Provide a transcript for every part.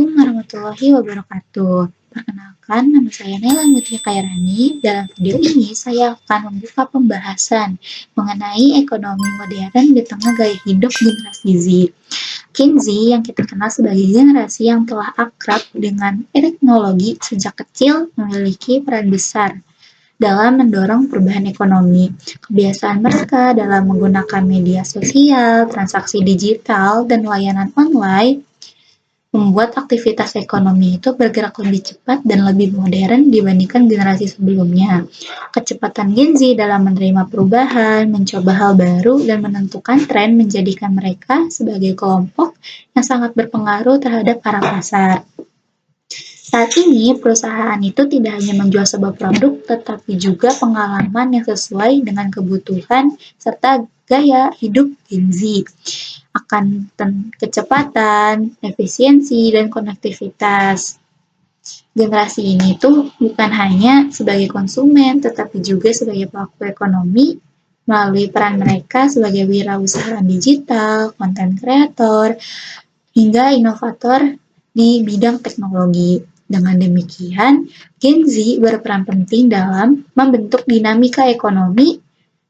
Assalamualaikum warahmatullahi wabarakatuh. Perkenalkan, nama saya Naila Mutia Kairani. Dalam video ini, saya akan membuka pembahasan mengenai ekonomi modern di tengah gaya hidup generasi Z. Gen Z yang kita kenal sebagai generasi yang telah akrab dengan teknologi sejak kecil memiliki peran besar dalam mendorong perubahan ekonomi. Kebiasaan mereka dalam menggunakan media sosial, transaksi digital, dan layanan online membuat aktivitas ekonomi itu bergerak lebih cepat dan lebih modern dibandingkan generasi sebelumnya. Kecepatan Gen Z dalam menerima perubahan, mencoba hal baru, dan menentukan tren menjadikan mereka sebagai kelompok yang sangat berpengaruh terhadap arah pasar. Saat ini, perusahaan itu tidak hanya menjual sebuah produk, tetapi juga pengalaman yang sesuai dengan kebutuhan serta gaya hidup Gen Z akan kecepatan, efisiensi, dan konektivitas. Generasi ini tuh bukan hanya sebagai konsumen, tetapi juga sebagai pelaku ekonomi melalui peran mereka sebagai wirausaha digital, konten kreator, hingga inovator di bidang teknologi. Dengan demikian, Gen Z berperan penting dalam membentuk dinamika ekonomi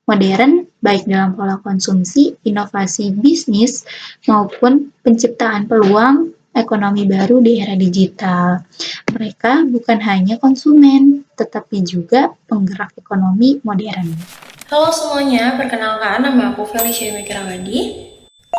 modern, baik dalam pola konsumsi, inovasi bisnis, maupun penciptaan peluang ekonomi baru di era digital. Mereka bukan hanya konsumen, tetapi juga penggerak ekonomi modern. Halo semuanya, perkenalkan nama aku Felicia Mikirawadi.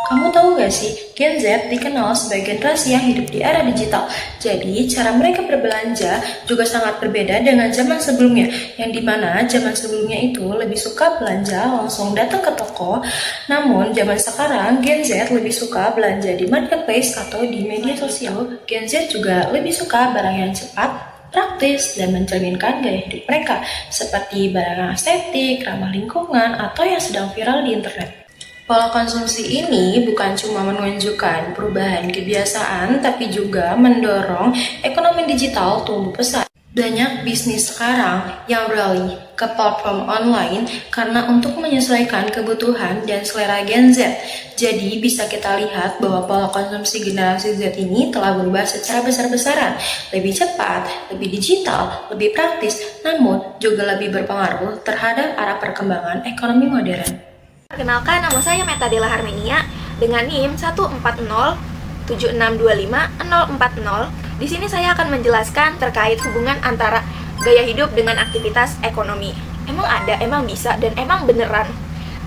Kamu tahu gak sih, Gen Z dikenal sebagai generasi yang hidup di era digital. Jadi, cara mereka berbelanja juga sangat berbeda dengan zaman sebelumnya, yang dimana zaman sebelumnya itu lebih suka belanja langsung datang ke toko. Namun, zaman sekarang Gen Z lebih suka belanja di marketplace atau di media sosial. Gen Z juga lebih suka barang yang cepat, praktis, dan mencerminkan gaya hidup mereka, seperti barang yang estetik, ramah lingkungan, atau yang sedang viral di internet. Pola konsumsi ini bukan cuma menunjukkan perubahan kebiasaan, tapi juga mendorong ekonomi digital tumbuh pesat. Banyak bisnis sekarang yang beralih ke platform online karena untuk menyesuaikan kebutuhan dan selera Gen Z. Jadi bisa kita lihat bahwa pola konsumsi generasi Z ini telah berubah secara besar-besaran, lebih cepat, lebih digital, lebih praktis, namun juga lebih berpengaruh terhadap arah perkembangan ekonomi modern. Perkenalkan, nama saya Metadela Harmenia dengan NIM 14076250040. Di sini saya akan menjelaskan terkait hubungan antara gaya hidup dengan aktivitas ekonomi. Emang ada, emang bisa, dan emang beneran.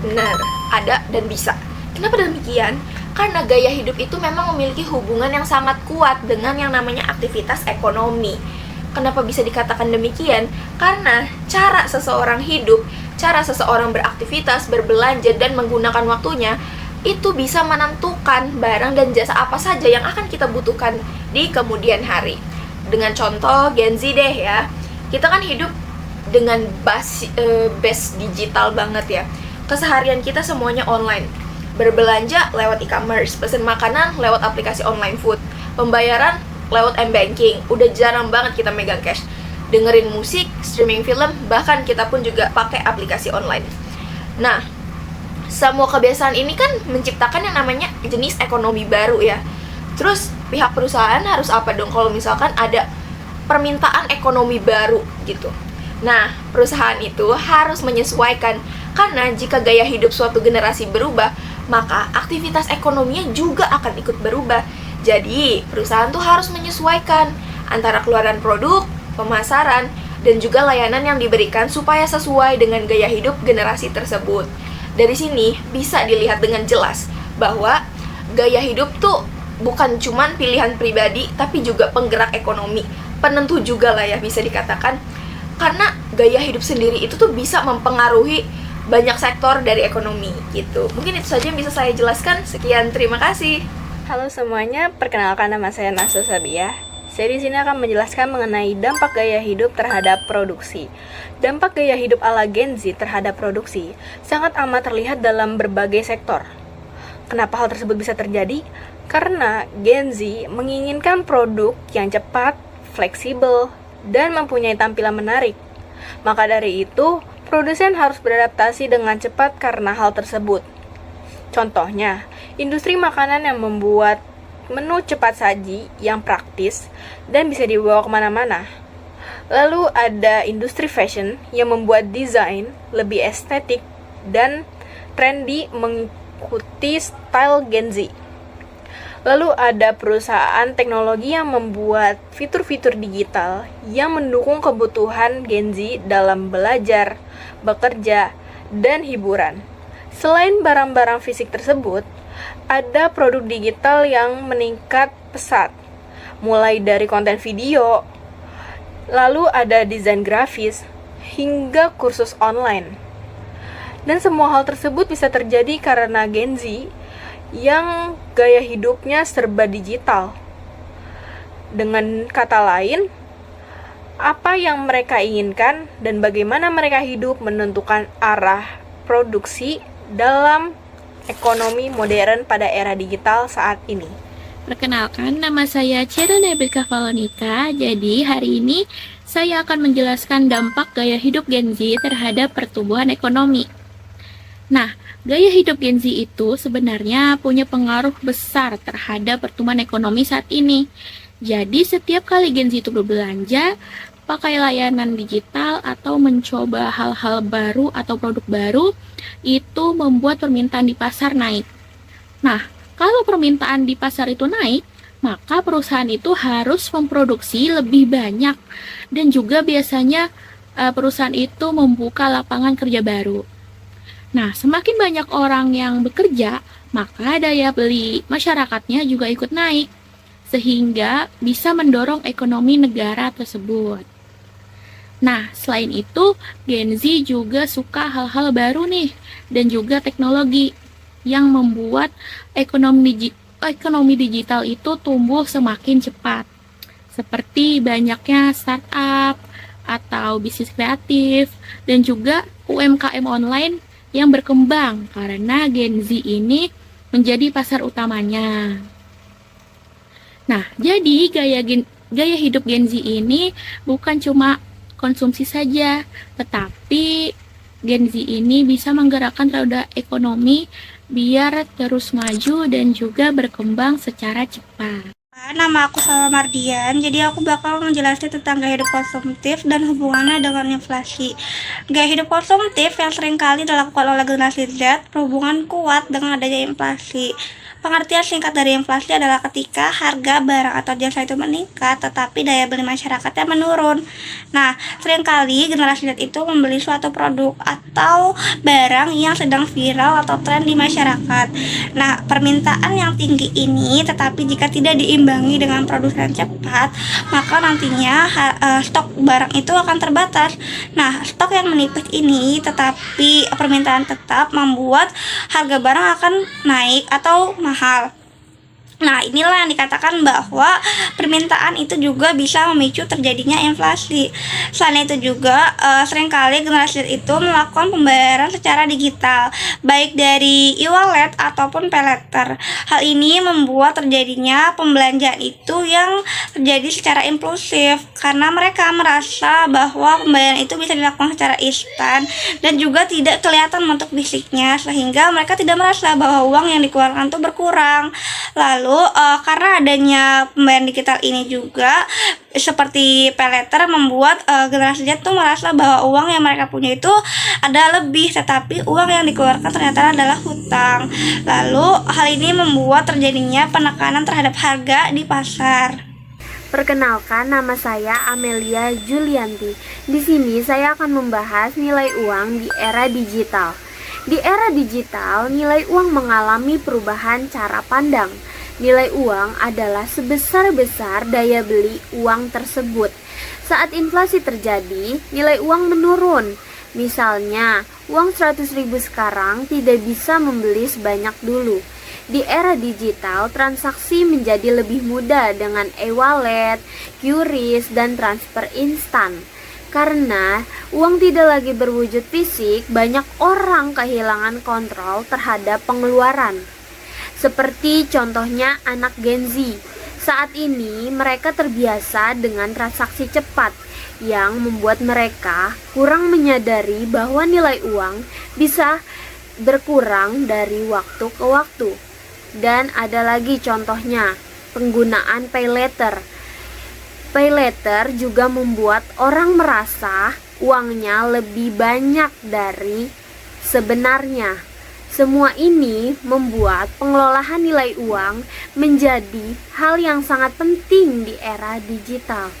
Benar, ada dan bisa. Kenapa demikian? Karena gaya hidup itu memang memiliki hubungan yang sangat kuat dengan yang namanya aktivitas ekonomi. Kenapa bisa dikatakan demikian? Karena cara seseorang hidup, cara seseorang beraktivitas, berbelanja, dan menggunakan waktunya itu bisa menentukan barang dan jasa apa saja yang akan kita butuhkan di kemudian hari. Dengan contoh Gen Z deh ya, kita kan hidup dengan base digital banget ya. Keseharian kita semuanya online. Berbelanja lewat e-commerce, pesen makanan lewat aplikasi online food, pembayaran lewat m-banking. Udah jarang banget kita megang cash. Dengerin musik, streaming film, bahkan kita pun juga pakai aplikasi online. Nah, semua kebiasaan ini kan menciptakan yang namanya jenis ekonomi baru ya. Terus pihak perusahaan harus apa dong kalau misalkan ada permintaan ekonomi baru gitu. Nah, perusahaan itu harus menyesuaikan, karena jika gaya hidup suatu generasi berubah, maka aktivitas ekonominya juga akan ikut berubah. Jadi, perusahaan tuh harus menyesuaikan antara keluaran produk, pemasaran, dan juga layanan yang diberikan supaya sesuai dengan gaya hidup generasi tersebut. Dari sini bisa dilihat dengan jelas bahwa gaya hidup tuh bukan cuman pilihan pribadi, tapi juga penggerak ekonomi. Penentu juga lah ya bisa dikatakan. Karena gaya hidup sendiri itu tuh bisa mempengaruhi banyak sektor dari ekonomi gitu. Mungkin itu saja yang bisa saya jelaskan. Sekian, terima kasih. Halo semuanya, perkenalkan nama saya Naso Sabiah. Saya di sini akan menjelaskan mengenai dampak gaya hidup terhadap produksi. Dampak gaya hidup ala Gen Z terhadap produksi sangat amat terlihat dalam berbagai sektor. Kenapa hal tersebut bisa terjadi? Karena Gen Z menginginkan produk yang cepat, fleksibel, dan mempunyai tampilan menarik. Maka dari itu, produsen harus beradaptasi dengan cepat karena hal tersebut. Contohnya, industri makanan yang membuat menu cepat saji yang praktis dan bisa dibawa kemana-mana. Lalu ada industri fashion yang membuat desain lebih estetik dan trendy mengikuti style Gen Z. Lalu ada perusahaan teknologi yang membuat fitur-fitur digital yang mendukung kebutuhan Gen Z dalam belajar, bekerja, dan hiburan. Selain barang-barang fisik tersebut, ada produk digital yang meningkat pesat, mulai dari konten video, lalu ada desain grafis, hingga kursus online. Dan semua hal tersebut bisa terjadi karena Gen Z yang gaya hidupnya serba digital. Dengan kata lain, apa yang mereka inginkan dan bagaimana mereka hidup menentukan arah produksi dalam ekonomi modern pada era digital saat ini. Perkenalkan, nama saya Cera Nebeka Valonika. Jadi hari ini saya akan menjelaskan dampak gaya hidup Gen Z terhadap pertumbuhan ekonomi. Nah, gaya hidup Gen Z itu sebenarnya punya pengaruh besar terhadap pertumbuhan ekonomi saat ini. Jadi setiap kali Gen Z itu berbelanja, pakai layanan digital atau mencoba hal-hal baru atau produk baru, itu membuat permintaan di pasar naik. Nah, kalau permintaan di pasar itu naik, maka perusahaan itu harus memproduksi lebih banyak dan juga biasanya perusahaan itu membuka lapangan kerja baru. Nah, semakin banyak orang yang bekerja, maka daya beli masyarakatnya juga ikut naik, sehingga bisa mendorong ekonomi negara tersebut. Nah, selain itu, Gen Z juga suka hal-hal baru nih, dan juga teknologi yang membuat ekonomi digital itu tumbuh semakin cepat. Seperti banyaknya startup atau bisnis kreatif, dan juga UMKM online yang berkembang karena Gen Z ini menjadi pasar utamanya. Nah, jadi gaya hidup Gen Z ini bukan cuma konsumsi saja, tetapi Gen Z ini bisa menggerakkan roda ekonomi biar terus maju dan juga berkembang secara cepat. Nama aku Salma Mardian, jadi aku bakal menjelaskan tentang gaya hidup konsumtif dan hubungannya dengan inflasi. Gaya hidup konsumtif yang seringkali dilakukan oleh generasi Z berhubungan kuat dengan adanya inflasi. Pengertian singkat dari inflasi adalah ketika harga barang atau jasa itu meningkat, tetapi daya beli masyarakatnya menurun. Nah, seringkali generasi Z itu membeli suatu produk atau barang yang sedang viral atau tren di masyarakat. Nah, permintaan yang tinggi ini, tetapi jika tidak diimbangi dengan produksi yang cepat, maka nantinya stok barang itu akan terbatas. Nah, stok yang menipis ini, tetapi permintaan tetap membuat harga barang akan naik atau mahal. Nah, inilah yang dikatakan bahwa permintaan itu juga bisa memicu terjadinya inflasi. Selain itu juga seringkali generasi itu melakukan pembayaran secara digital, baik dari e-wallet ataupun pay later. Hal ini membuat terjadinya pembelanjaan itu yang terjadi secara impulsif karena mereka merasa bahwa pembayaran itu bisa dilakukan secara instan dan juga tidak kelihatan bentuk fisiknya, sehingga mereka tidak merasa bahwa uang yang dikeluarkan itu berkurang. Lalu karena adanya pembayaran digital ini juga seperti pay later membuat generasi Z tuh merasa bahwa uang yang mereka punya itu ada lebih, tetapi uang yang dikeluarkan ternyata adalah hutang. Lalu hal ini membuat terjadinya penekanan terhadap harga di pasar. Perkenalkan, nama saya Amelia Julianti. Di sini saya akan membahas nilai uang di era digital. Di era digital, nilai uang mengalami perubahan cara pandang. Nilai uang adalah sebesar-besar daya beli uang tersebut. Saat inflasi terjadi, nilai uang menurun. Misalnya, uang 100.000 sekarang tidak bisa membeli sebanyak dulu. Di era digital, transaksi menjadi lebih mudah dengan e-wallet, QRIS, dan transfer instan. Karena uang tidak lagi berwujud fisik, banyak orang kehilangan kontrol terhadap pengeluaran. Seperti contohnya anak Gen Z. Saat ini mereka terbiasa dengan transaksi cepat yang membuat mereka kurang menyadari bahwa nilai uang bisa berkurang dari waktu ke waktu. Dan ada lagi contohnya, penggunaan pay later. Pay later juga membuat orang merasa uangnya lebih banyak dari sebenarnya. Semua ini membuat pengelolaan nilai uang menjadi hal yang sangat penting di era digital.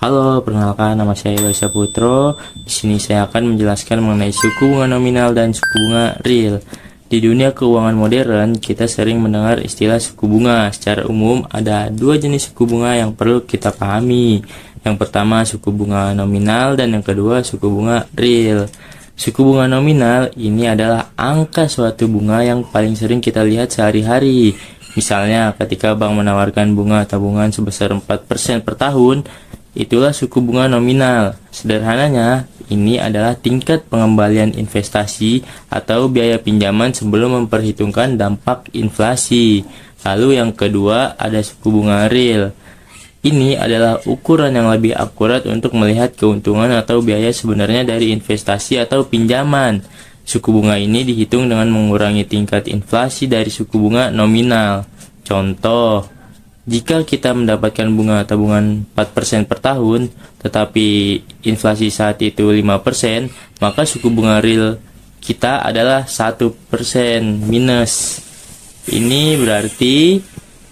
Halo, perkenalkan nama saya Eloy Saputro. Di sini saya akan menjelaskan mengenai suku bunga nominal dan suku bunga real. Di dunia keuangan modern, kita sering mendengar istilah suku bunga. Secara umum, ada dua jenis suku bunga yang perlu kita pahami. Yang pertama, suku bunga nominal, dan yang kedua, suku bunga real. Suku bunga nominal ini adalah angka suatu bunga yang paling sering kita lihat sehari-hari. Misalnya, ketika bank menawarkan bunga tabungan sebesar 4% per tahun, itulah suku bunga nominal. Sederhananya, ini adalah tingkat pengembalian investasi atau biaya pinjaman sebelum memperhitungkan dampak inflasi. Lalu yang kedua ada suku bunga real. Ini adalah ukuran yang lebih akurat untuk melihat keuntungan atau biaya sebenarnya dari investasi atau pinjaman. Suku bunga ini dihitung dengan mengurangi tingkat inflasi dari suku bunga nominal. Contoh, jika kita mendapatkan bunga tabungan 4% per tahun, tetapi inflasi saat itu 5%, maka suku bunga real kita adalah 1% minus. Ini berarti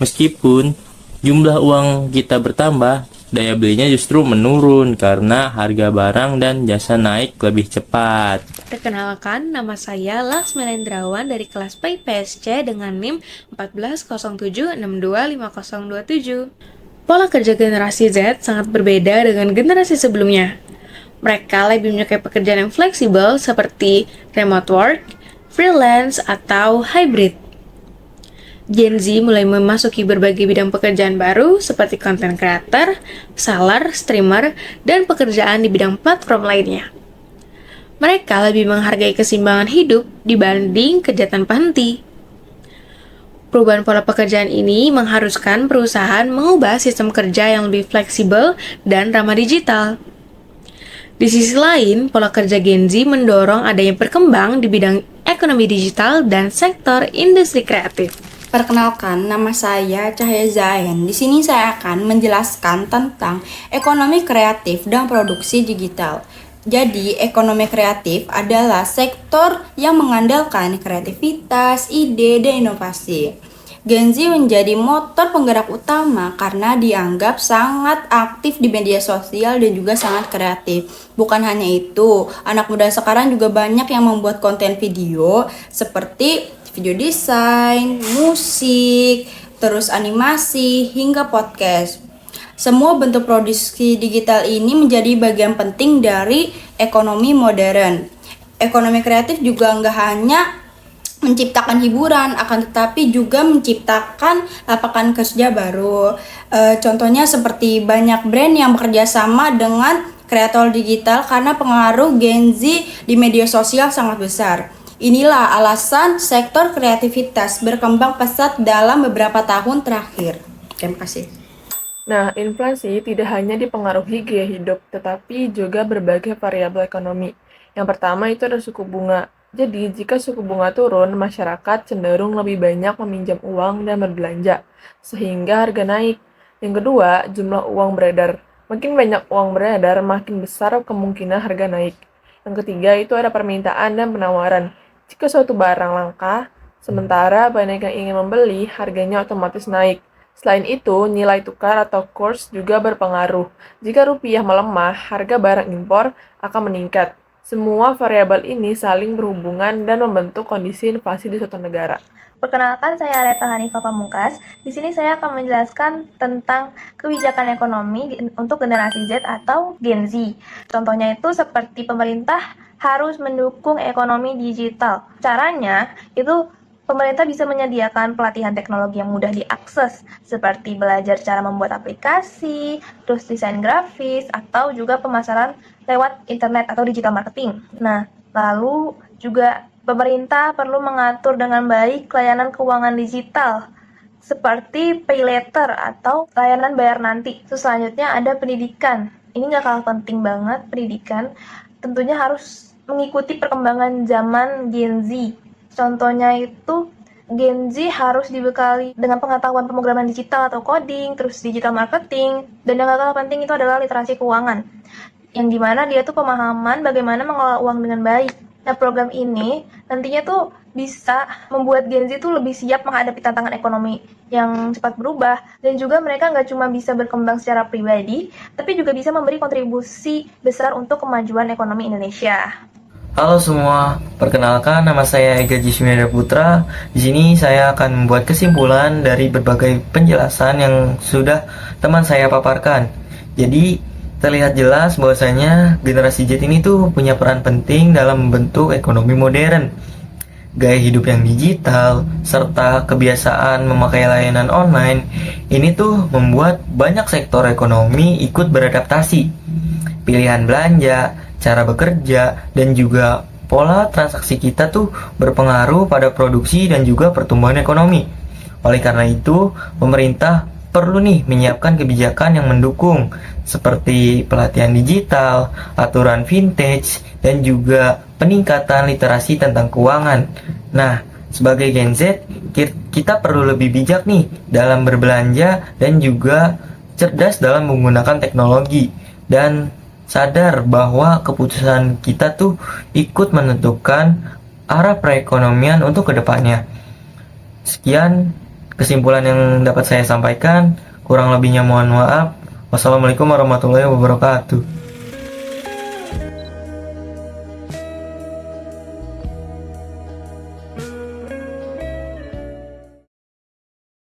meskipun jumlah uang kita bertambah, daya belinya justru menurun karena harga barang dan jasa naik lebih cepat. Perkenalkan, nama saya Laksmana Indrawan dari kelas PIPSC dengan NIM 1407625027. Pola kerja generasi Z sangat berbeda dengan generasi sebelumnya. Mereka lebih menyukai pekerjaan yang fleksibel seperti remote work, freelance, atau hybrid. Gen Z mulai memasuki berbagai bidang pekerjaan baru seperti content creator, seller, streamer, dan pekerjaan di bidang platform lainnya. Mereka lebih menghargai keseimbangan hidup dibanding kerja tanpa henti. Perubahan pola pekerjaan ini mengharuskan perusahaan mengubah sistem kerja yang lebih fleksibel dan ramah digital. Di sisi lain, pola kerja Gen Z mendorong adanya berkembang di bidang ekonomi digital dan sektor industri kreatif. Perkenalkan, nama saya Cahaya Zain. Di sini saya akan menjelaskan tentang ekonomi kreatif dan produksi digital. Jadi, ekonomi kreatif adalah sektor yang mengandalkan kreativitas, ide, dan inovasi. Gen Z menjadi motor penggerak utama karena dianggap sangat aktif di media sosial dan juga sangat kreatif. Bukan hanya itu, anak muda sekarang juga banyak yang membuat konten video seperti video desain, musik, terus animasi, hingga podcast. Semua bentuk produksi digital ini menjadi bagian penting dari ekonomi modern. Ekonomi kreatif juga nggak hanya menciptakan hiburan, akan tetapi juga menciptakan lapangan kerja baru. Contohnya seperti banyak brand yang bekerja sama dengan kreator digital karena pengaruh Gen Z di media sosial sangat besar. Inilah alasan sektor kreativitas berkembang pesat dalam beberapa tahun terakhir. Terima kasih. Nah, inflasi tidak hanya dipengaruhi gaya hidup, tetapi juga berbagai variabel ekonomi. Yang pertama itu ada suku bunga. Jadi, jika suku bunga turun, masyarakat cenderung lebih banyak meminjam uang dan berbelanja, sehingga harga naik. Yang kedua, jumlah uang beredar. Makin banyak uang beredar, makin besar kemungkinan harga naik. Yang ketiga itu ada permintaan dan penawaran. Jika suatu barang langka, sementara banyak yang ingin membeli, harganya otomatis naik. Selain itu, nilai tukar atau kurs juga berpengaruh. Jika rupiah melemah, harga barang impor akan meningkat. Semua variabel ini saling berhubungan dan membentuk kondisi inflasi di suatu negara. Perkenalkan, saya Areta Hanifah Pamungkas. Di sini saya akan menjelaskan tentang kebijakan ekonomi untuk generasi Z atau Gen Z. Contohnya itu seperti pemerintah harus mendukung ekonomi digital. Caranya itu pemerintah bisa menyediakan pelatihan teknologi yang mudah diakses, seperti belajar cara membuat aplikasi, terus desain grafis, atau juga pemasaran lewat internet atau digital marketing. Nah, lalu juga pemerintah perlu mengatur dengan baik layanan keuangan digital, seperti pay later atau layanan bayar nanti. Terus selanjutnya ada pendidikan. Ini nggak kalah penting banget, pendidikan tentunya harus mengikuti perkembangan zaman Gen Z. Contohnya itu Gen Z harus dibekali dengan pengetahuan pemrograman digital atau coding, terus digital marketing, dan yang gak kalah penting itu adalah literasi keuangan. Yang dimana dia tuh pemahaman bagaimana mengelola uang dengan baik. Nah, program ini nantinya tuh bisa membuat Gen Z tuh lebih siap menghadapi tantangan ekonomi yang cepat berubah, dan juga mereka nggak cuma bisa berkembang secara pribadi, tapi juga bisa memberi kontribusi besar untuk kemajuan ekonomi Indonesia. Halo semua, perkenalkan nama saya Ega Jismira Putra. Di sini saya akan membuat kesimpulan dari berbagai penjelasan yang sudah teman saya paparkan. Jadi terlihat jelas bahwasanya generasi Z ini tuh punya peran penting dalam membentuk ekonomi modern. Gaya hidup yang digital, serta kebiasaan memakai layanan online, ini tuh membuat banyak sektor ekonomi ikut beradaptasi. Pilihan belanja, cara bekerja, dan juga pola transaksi kita tuh berpengaruh pada produksi dan juga pertumbuhan ekonomi. Oleh karena itu, pemerintah perlu nih menyiapkan kebijakan yang mendukung seperti pelatihan digital, aturan vintage, dan juga peningkatan literasi tentang keuangan. Nah, sebagai Gen Z, kita perlu lebih bijak nih dalam berbelanja dan juga cerdas dalam menggunakan teknologi, dan sadar bahwa keputusan kita tuh ikut menentukan arah perekonomian untuk kedepannya. Sekian kesimpulan yang dapat saya sampaikan. Kurang lebihnya mohon maaf. Wassalamualaikum warahmatullahi wabarakatuh.